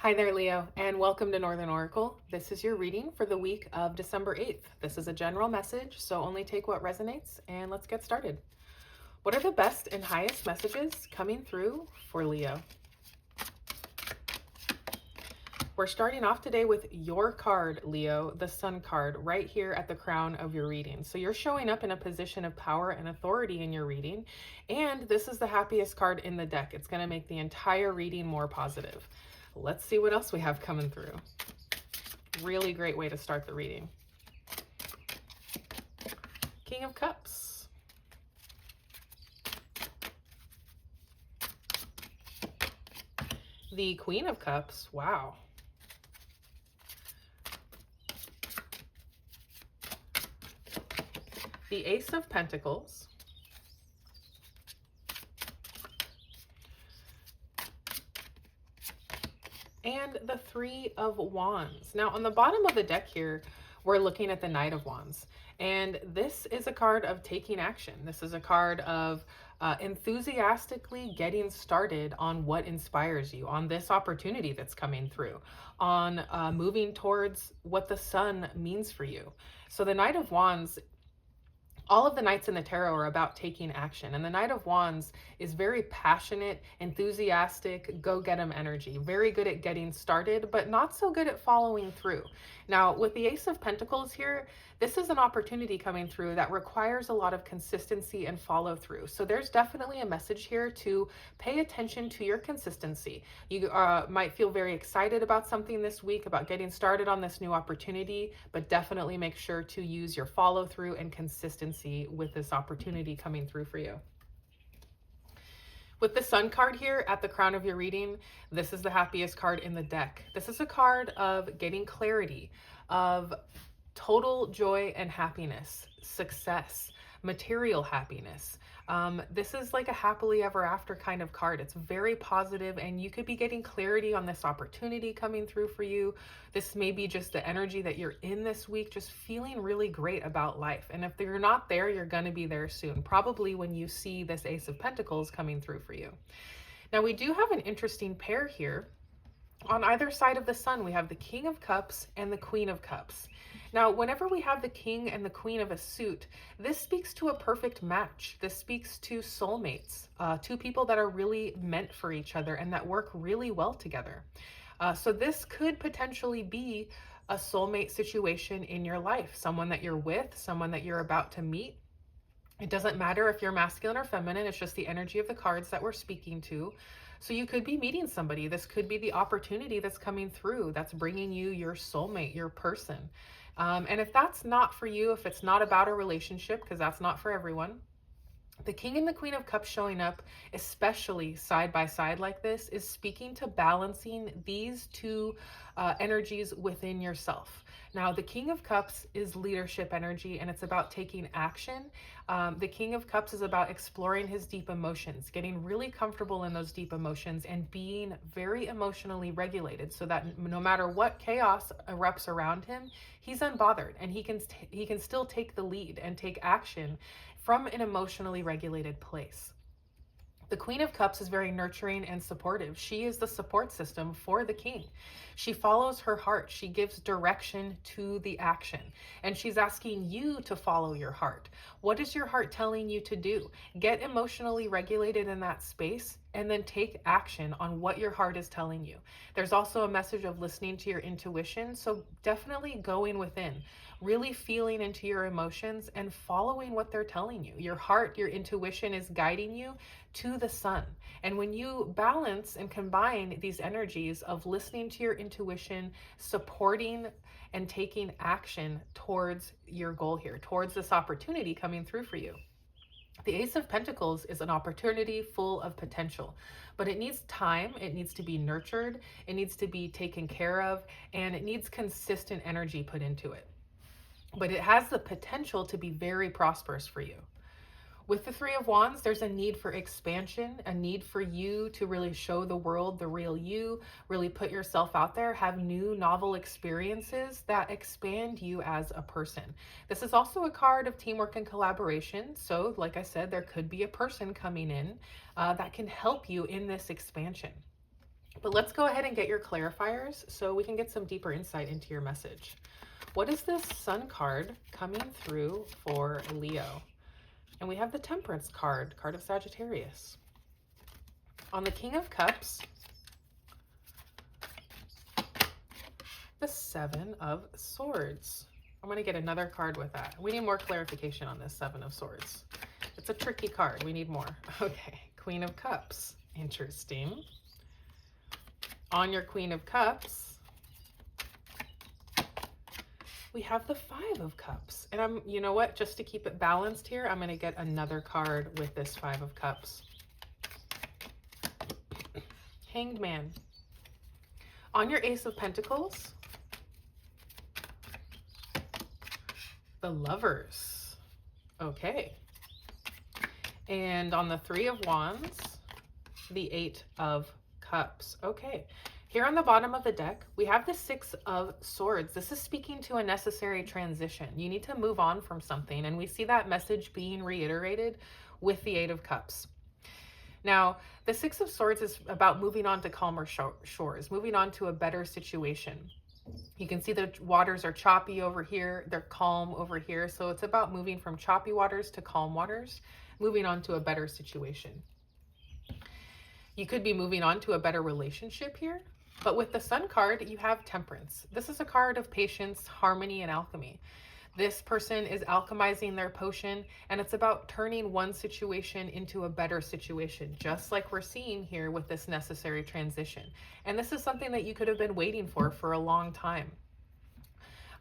Hi there, Leo, and welcome to Northern Oracle. This is your reading for the week of December 8th. This is a general message, so only take what resonates, and let's get started. What are the best and highest messages coming through for Leo? We're starting off today with your card, Leo, the Sun card, right here at the crown of your reading. So you're showing up in a position of power and authority in your reading, and this is the happiest card in the deck. It's going to make the entire reading more positive. Let's see what else we have coming through. Really great way to start the reading. King of Cups. The Queen of Cups. Wow. The Ace of Pentacles. And the Three of Wands. Now, on the bottom of the deck here, we're looking at the Knight of Wands. And this is a card of taking action. This is a card of enthusiastically getting started on what inspires you, on this opportunity that's coming through, on moving towards what the sun means for you. So the Knight of Wands, all of the knights in the tarot are about taking action. And the Knight of Wands is very passionate, enthusiastic, go-get-em energy. Very good at getting started, but not so good at following through. Now, with the Ace of Pentacles here, this is an opportunity coming through that requires a lot of consistency and follow through. So there's definitely a message here to pay attention to your consistency. You might feel very excited about something this week, about getting started on this new opportunity, but definitely make sure to use your follow through and consistency with this opportunity coming through for you. With the Sun card here at the crown of your reading, this is the happiest card in the deck. This is a card of getting clarity, of total joy and happiness, success, material happiness. This is like a happily ever after kind of card. It's very positive, and you could be getting clarity on this opportunity coming through for you. This may be just the energy that you're in this week, just feeling really great about life. And if you're not there, you're going to be there soon, probably when you see this Ace of Pentacles coming through for you. Now, we do have an interesting pair here. On either side of the sun, we have the King of Cups and the Queen of Cups. Now, whenever we have the King and the Queen of a suit, this speaks to a perfect match. This speaks to soulmates, two people that are really meant for each other and that work really well together. So this could potentially be a soulmate situation in your life, someone that you're with, someone that you're about to meet. It doesn't matter if you're masculine or feminine, it's just the energy of the cards that we're speaking to. So you could be meeting somebody. This could be the opportunity that's coming through, that's bringing you your soulmate, your person. And if that's not for you, if it's not about a relationship, because that's not for everyone, the King and the Queen of Cups showing up, especially side by side like this, is speaking to balancing these two energies within yourself. Now, the King of Cups is leadership energy, and it's about taking action. The King of Cups is about exploring his deep emotions, getting really comfortable in those deep emotions, and being very emotionally regulated so that no matter what chaos erupts around him, he's unbothered, and he can still take the lead and take action from an emotionally regulated place. The Queen of Cups is very nurturing and supportive. She is the support system for the King. She follows her heart. She gives direction to the action. And she's asking you to follow your heart. What is your heart telling you to do? Get emotionally regulated in that space and then take action on what your heart is telling you. There's also a message of listening to your intuition. So definitely going within, really feeling into your emotions and following what they're telling you. Your heart, your intuition is guiding you to the sun. And when you balance and combine these energies of listening to your intuition, supporting and taking action towards your goal here, towards this opportunity coming through for you. The Ace of Pentacles is an opportunity full of potential, but it needs time, it needs to be nurtured, it needs to be taken care of, and it needs consistent energy put into it. But it has the potential to be very prosperous for you. With the Three of Wands, there's a need for expansion, a need for you to really show the world the real you, really put yourself out there, have new novel experiences that expand you as a person. This is also a card of teamwork and collaboration. So like I said, there could be a person coming in that can help you in this expansion. But let's go ahead and get your clarifiers so we can get some deeper insight into your message. What is this Sun card coming through for Leo? And we have the Temperance card, card of Sagittarius. On the King of Cups, the Seven of Swords. I'm going to get another card with that. We need more clarification on this Seven of Swords. It's a tricky card. We need more. Okay, Queen of Cups. Interesting. On your Queen of Cups, we have the Five of Cups. And you know what? Just to keep it balanced here, I'm going to get another card with this Five of Cups. Hanged Man. On your Ace of Pentacles, the Lovers. Okay. And on the Three of Wands, the Eight of Cups. Okay. Here on the bottom of the deck, we have the Six of Swords. This is speaking to a necessary transition. You need to move on from something, and we see that message being reiterated with the Eight of Cups. Now, the Six of Swords is about moving on to calmer shores, moving on to a better situation. You can see the waters are choppy over here, they're calm over here. So it's about moving from choppy waters to calm waters, moving on to a better situation. You could be moving on to a better relationship here. But with the Sun card, you have Temperance. This is a card of patience, harmony, and alchemy. This person is alchemizing their potion, and it's about turning one situation into a better situation, just like we're seeing here with this necessary transition. And this is something that you could have been waiting for a long time.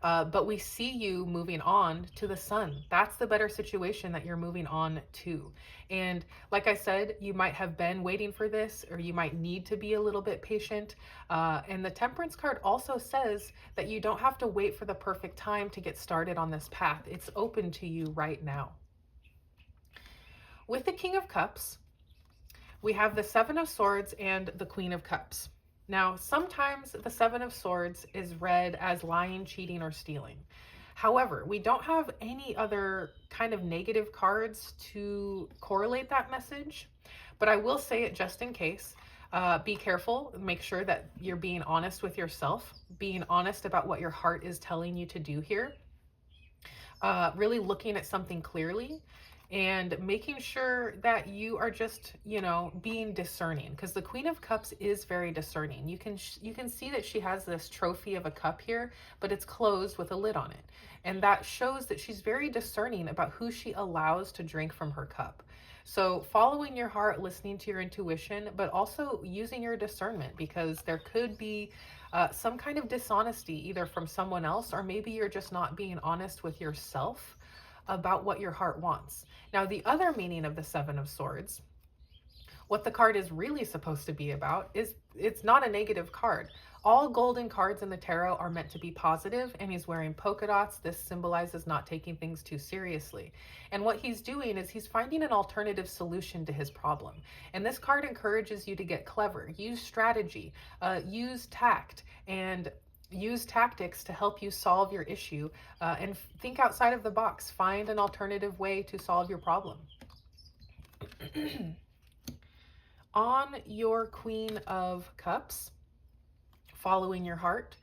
But we see you moving on to the Sun. That's the better situation that you're moving on to. And like I said, you might have been waiting for this, or you might need to be a little bit patient. And the Temperance card also says that you don't have to wait for the perfect time to get started on this path. It's open to you right now. With the King of Cups, we have the Seven of Swords and the Queen of Cups. Now, sometimes the Seven of Swords is read as lying, cheating, or stealing. However, we don't have any other kind of negative cards to correlate that message, but I will say it just in case. Be careful. Make sure that you're being honest with yourself, being honest about what your heart is telling you to do here. Really looking at something clearly and making sure that you are just, being discerning, because the Queen of Cups is very discerning. You can see that she has this trophy of a cup here, but it's closed with a lid on it. And that shows that she's very discerning about who she allows to drink from her cup. So following your heart, listening to your intuition, but also using your discernment, because there could be some kind of dishonesty either from someone else, or maybe you're just not being honest with yourself about what your heart wants. Now, the other meaning of the Seven of Swords, what the card is really supposed to be about, is it's not a negative card. All golden cards in the tarot are meant to be positive, and he's wearing polka dots. This symbolizes not taking things too seriously. And what he's doing is he's finding an alternative solution to his problem. And this card encourages you to get clever, use strategy, use tact, and use tactics to help you solve your issue, and think outside of the box. Find an alternative way to solve your problem. On your Queen of Cups, following your heart,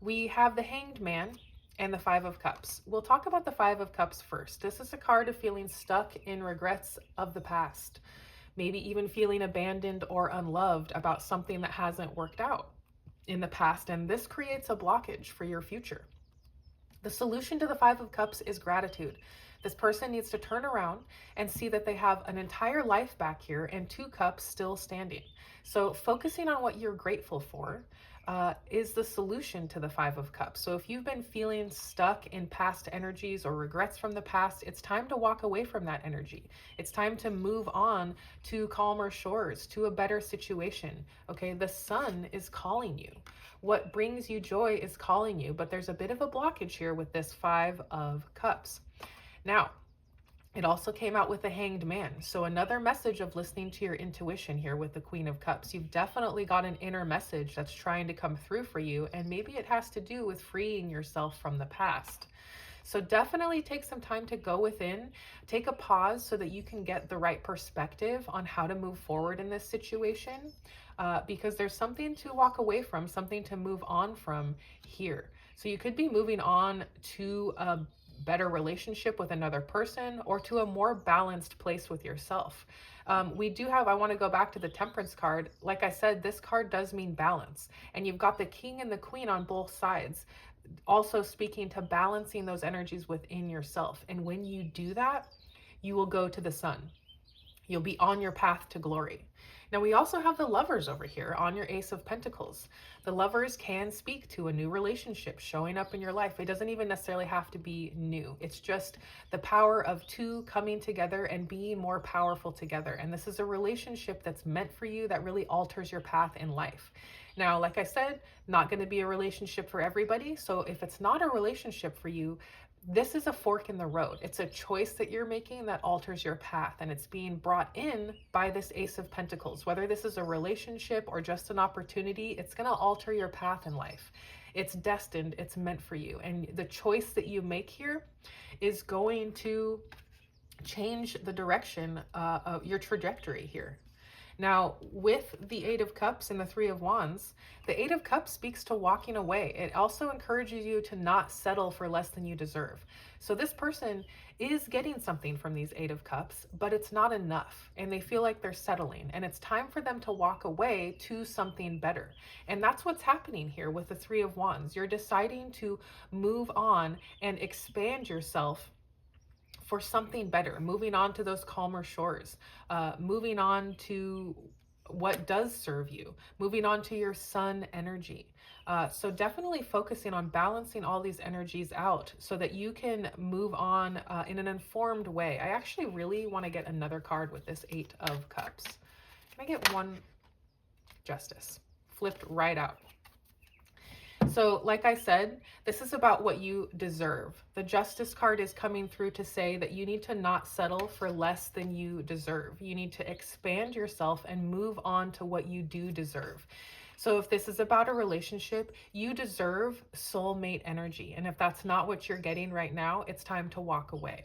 we have the Hanged Man and the Five of Cups. We'll talk about the Five of Cups first. This is a card of feeling stuck in regrets of the past, maybe even feeling abandoned or unloved about something that hasn't worked out in the past, and this creates a blockage for your future. The solution to the Five of Cups is gratitude. This person needs to turn around and see that they have an entire life back here and two cups still standing. So focusing on what you're grateful for is the solution to the Five of Cups. So if you've been feeling stuck in past energies or regrets from the past, it's time to walk away from that energy. It's time to move on to calmer shores, to a better situation. Okay, the Sun is calling you. What brings you joy is calling you, but there's a bit of a blockage here with this Five of Cups. Now, it also came out with the Hanged Man. So another message of listening to your intuition here with the Queen of Cups. You've definitely got an inner message that's trying to come through for you, and maybe it has to do with freeing yourself from the past. So definitely take some time to go within, take a pause so that you can get the right perspective on how to move forward in this situation. Because there's something to walk away from, something to move on from here. So you could be moving on to a better relationship with another person or to a more balanced place with yourself. We do have, I want to go back to the Temperance card. Like I said, this card does mean balance. And you've got the King and the Queen on both sides, also speaking to balancing those energies within yourself. And when you do that, you will go to the sun. You'll be on your path to glory. Now, we also have the Lovers over here on your Ace of Pentacles. The Lovers can speak to a new relationship showing up in your life. It doesn't even necessarily have to be new. It's just the power of two coming together and being more powerful together. And this is a relationship that's meant for you, that really alters your path in life. Now, like I said, not going to be a relationship for everybody. So if it's not a relationship for you, this is a fork in the road. It's a choice that you're making that alters your path, and it's being brought in by this Ace of Pentacles. Whether this is a relationship or just an opportunity, it's going to alter your path in life. It's destined, it's meant for you. And the choice that you make here is going to change the direction of your trajectory here. Now, with the Eight of Cups and the Three of Wands, the Eight of Cups speaks to walking away. It also encourages you to not settle for less than you deserve. So this person is getting something from these Eight of Cups, but it's not enough, and they feel like they're settling, and it's time for them to walk away to something better. And that's what's happening here with the Three of Wands. You're deciding to move on and expand yourself for something better, moving on to those calmer shores, moving on to what does serve you, moving on to your sun energy. So definitely focusing on balancing all these energies out so that you can move on in an informed way. I actually really want to get another card with this Eight of Cups. Can I get one? Justice. Flipped right out. So like I said, this is about what you deserve. The Justice card is coming through to say that you need to not settle for less than you deserve. You need to expand yourself and move on to what you do deserve. So if this is about a relationship, you deserve soulmate energy. And if that's not what you're getting right now, it's time to walk away.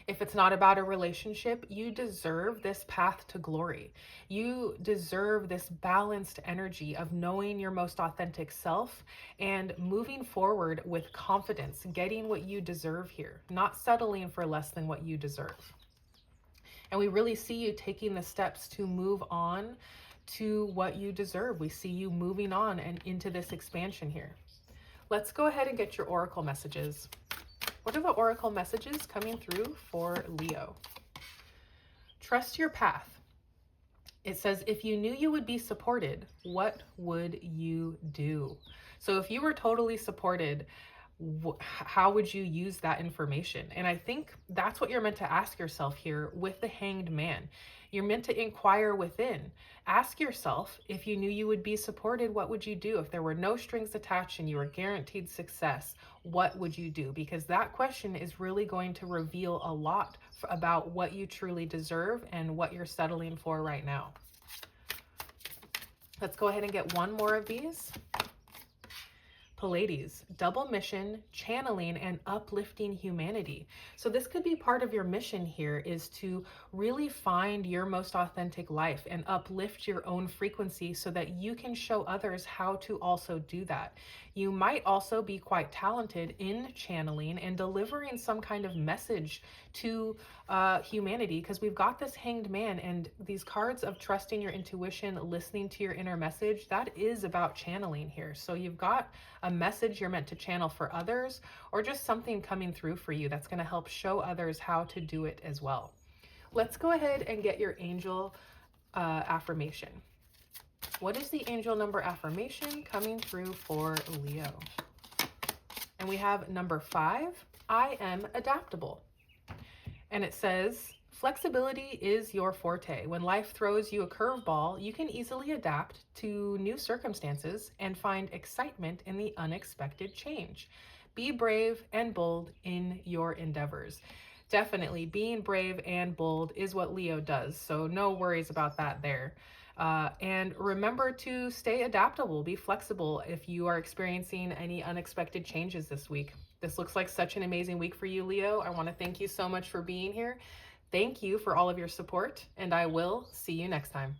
If it's not about a relationship, you deserve this path to glory. You deserve this balanced energy of knowing your most authentic self and moving forward with confidence, getting what you deserve here, not settling for less than what you deserve. And we really see you taking the steps to move on to what you deserve. We see you moving on and into this expansion here. Let's go ahead and get your oracle messages. What are the oracle messages coming through for Leo? Trust your path. It says, if you knew you would be supported, what would you do? So if you were totally supported, how would you use that information? And I think that's what you're meant to ask yourself here with the Hanged Man. You're meant to inquire within. Ask yourself, if you knew you would be supported, what would you do? If there were no strings attached and you were guaranteed success, what would you do? Because that question is really going to reveal a lot about what you truly deserve and what you're settling for right now. Let's go ahead and get one more of these. Pleiades, double mission, channeling, and uplifting humanity. So this could be part of your mission here, is to really find your most authentic life and uplift your own frequency so that you can show others how to also do that. You might also be quite talented in channeling and delivering some kind of message to humanity, because we've got this Hanged Man and these cards of trusting your intuition, listening to your inner message. That is about channeling here. So you've got a message you're meant to channel for others, or just something coming through for you that's going to help show others how to do it as well. Let's go ahead and get your angel affirmation. What is the angel number affirmation coming through for Leo? And we have number 5, I am adaptable. And it says, flexibility is your forte. When life throws you a curveball, you can easily adapt to new circumstances and find excitement in the unexpected change. Be brave and bold in your endeavors. Definitely being brave and bold is what Leo does, so no worries about that there. And remember to stay adaptable, be flexible if you are experiencing any unexpected changes this week. This looks like such an amazing week for you, Leo. I want to thank you so much for being here. Thank you for all of your support, and I will see you next time.